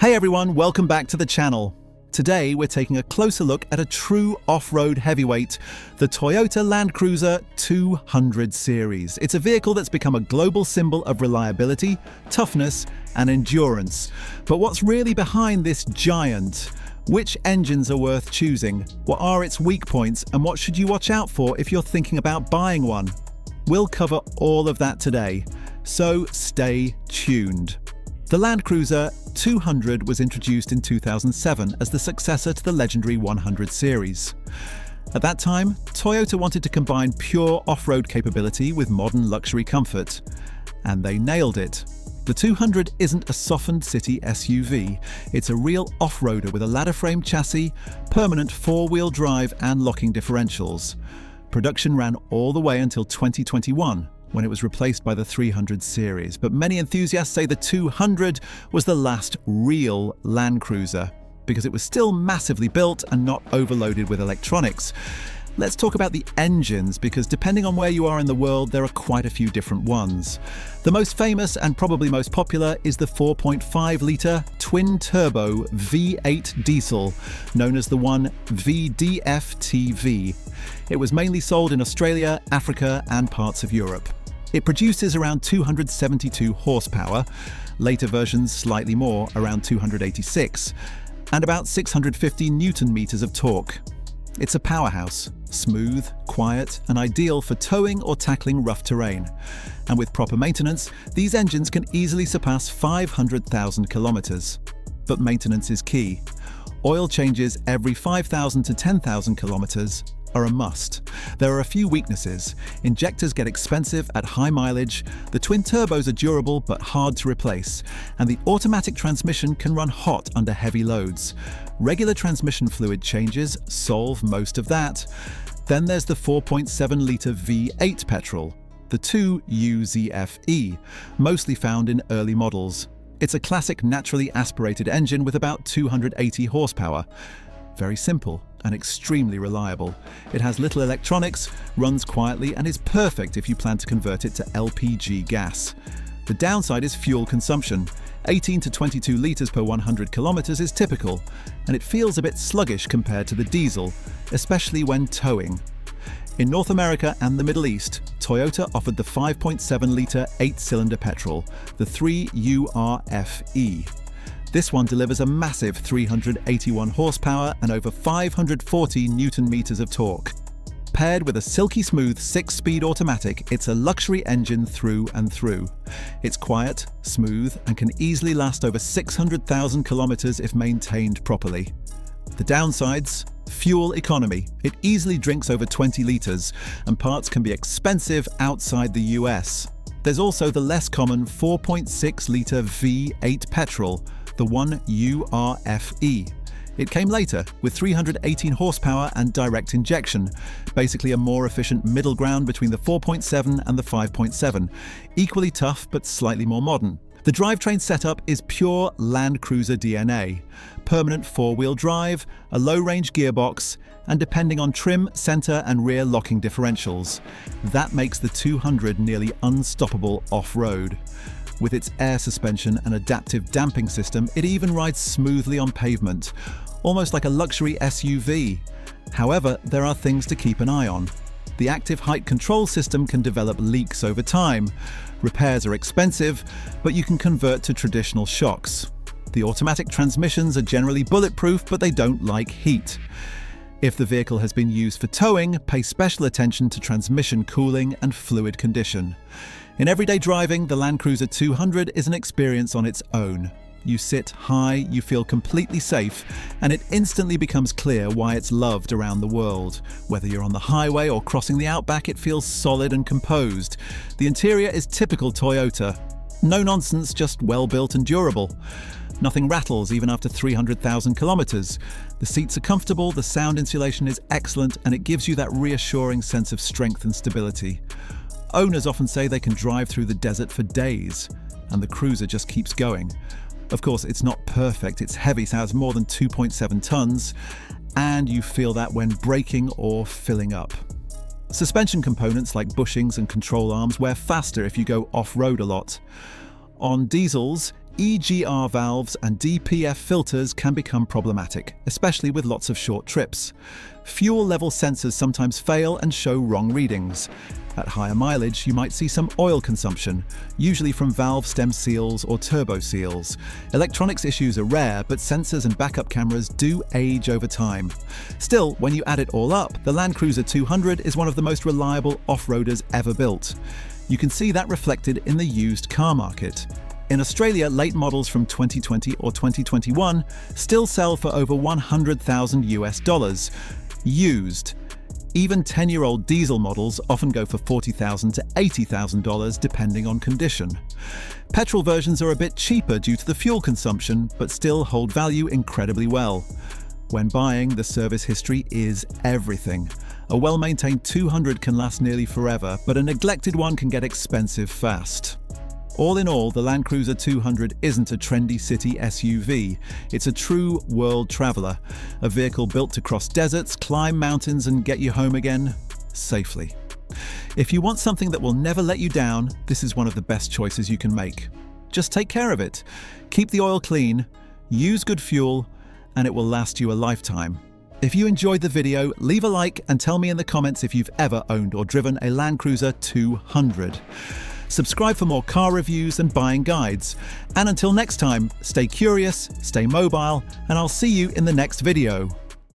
Hey everyone, welcome back to the channel. Today we're taking a closer look at a true off-road heavyweight, the Toyota LandCruiser 200 series. It's a vehicle that's become a global symbol of reliability, toughness, and endurance. But what's really behind this giant? Which engines are worth choosing? What are its weak points? And what should you watch out for if you're thinking about buying one? We'll cover all of that today, so stay tuned. The LandCruiser 200 was introduced in 2007 as the successor to the legendary 100 series. At that time, Toyota wanted to combine pure off-road capability with modern luxury comfort, and they nailed it. The 200 isn't a softened city SUV, it's a real off-roader with a ladder frame chassis, permanent four-wheel drive and locking differentials. Production ran all the way until 2021, when it was replaced by the 300 series, but many enthusiasts say the 200 was the last real LandCruiser, because it was still massively built and not overloaded with electronics. Let's talk about the engines, because depending on where you are in the world, there are quite a few different ones. The most famous and probably most popular is the 4.5-litre twin-turbo V8 diesel, known as the 1VDF-TV. It was mainly sold in Australia, Africa, and parts of Europe. It produces around 272 horsepower, later versions slightly more, around 286, and about 650 Newton-meters of torque. It's a powerhouse, smooth, quiet, and ideal for towing or tackling rough terrain. And with proper maintenance, these engines can easily surpass 500,000 kilometers. But maintenance is key. Oil changes every 5,000 to 10,000 kilometers are a must. There are a few weaknesses. Injectors get expensive at high mileage, the twin turbos are durable but hard to replace, and the automatic transmission can run hot under heavy loads. Regular transmission fluid changes solve most of that. Then there's the 4.7-litre V8 petrol, the 2UZFE, mostly found in early models. It's a classic naturally aspirated engine with about 280 horsepower. Very simple and extremely reliable. It has little electronics, runs quietly, and is perfect if you plan to convert it to LPG gas. The downside is fuel consumption. 18 to 22 litres per 100 kilometers is typical, and it feels a bit sluggish compared to the diesel, especially when towing. In North America and the Middle East, Toyota offered the 5.7-litre 8-cylinder petrol, the 3URFE. This one delivers a massive 381 horsepower and over 540 Newton-meters of torque. Paired with a silky smooth 6-speed automatic, it's a luxury engine through and through. It's quiet, smooth, and can easily last over 600,000 kilometers if maintained properly. The downsides? Fuel economy. It easily drinks over 20 litres, and parts can be expensive outside the US. There's also the less common 4.6-litre V8 petrol, the 1URFE. It came later, with 318 horsepower and direct injection, basically a more efficient middle ground between the 4.7 and the 5.7, equally tough but slightly more modern. The drivetrain setup is pure LandCruiser DNA, permanent four-wheel drive, a low-range gearbox, and depending on trim, center, and rear locking differentials. That makes the 200 nearly unstoppable off-road. With its air suspension and adaptive damping system, it even rides smoothly on pavement, almost like a luxury SUV. However, there are things to keep an eye on. The active height control system can develop leaks over time. Repairs are expensive, but you can convert to traditional shocks. The automatic transmissions are generally bulletproof, but they don't like heat. If the vehicle has been used for towing, pay special attention to transmission cooling and fluid condition. In everyday driving, the LandCruiser 200 is an experience on its own. You sit high, you feel completely safe, and it instantly becomes clear why it's loved around the world. Whether you're on the highway or crossing the outback, it feels solid and composed. The interior is typical Toyota. No nonsense, just well-built and durable. Nothing rattles even after 300,000 kilometers. The seats are comfortable, the sound insulation is excellent, and it gives you that reassuring sense of strength and stability. Owners often say they can drive through the desert for days, and the cruiser just keeps going. Of course, it's not perfect, it's heavy, so it has more than 2.7 tons, and you feel that when braking or filling up. Suspension components like bushings and control arms wear faster if you go off-road a lot. On diesels, EGR valves and DPF filters can become problematic, especially with lots of short trips. Fuel level sensors sometimes fail and show wrong readings. At higher mileage, you might see some oil consumption, usually from valve stem seals or turbo seals. Electronics issues are rare, but sensors and backup cameras do age over time. Still, when you add it all up, the LandCruiser 200 is one of the most reliable off-roaders ever built. You can see that reflected in the used car market. In Australia, late models from 2020 or 2021 still sell for over $100,000 used. Even 10-year-old diesel models often go for $40,000 to $80,000 depending on condition. Petrol versions are a bit cheaper due to the fuel consumption, but still hold value incredibly well. When buying, the service history is everything. A well-maintained 200 can last nearly forever, but a neglected one can get expensive fast. All in all, the LandCruiser 200 isn't a trendy city SUV. It's a true world traveler, a vehicle built to cross deserts, climb mountains, and get you home again safely. If you want something that will never let you down, this is one of the best choices you can make. Just take care of it. Keep the oil clean, use good fuel, and it will last you a lifetime. If you enjoyed the video, leave a like and tell me in the comments if you've ever owned or driven a LandCruiser 200. Subscribe for more car reviews and buying guides. And until next time, stay curious, stay mobile, and I'll see you in the next video.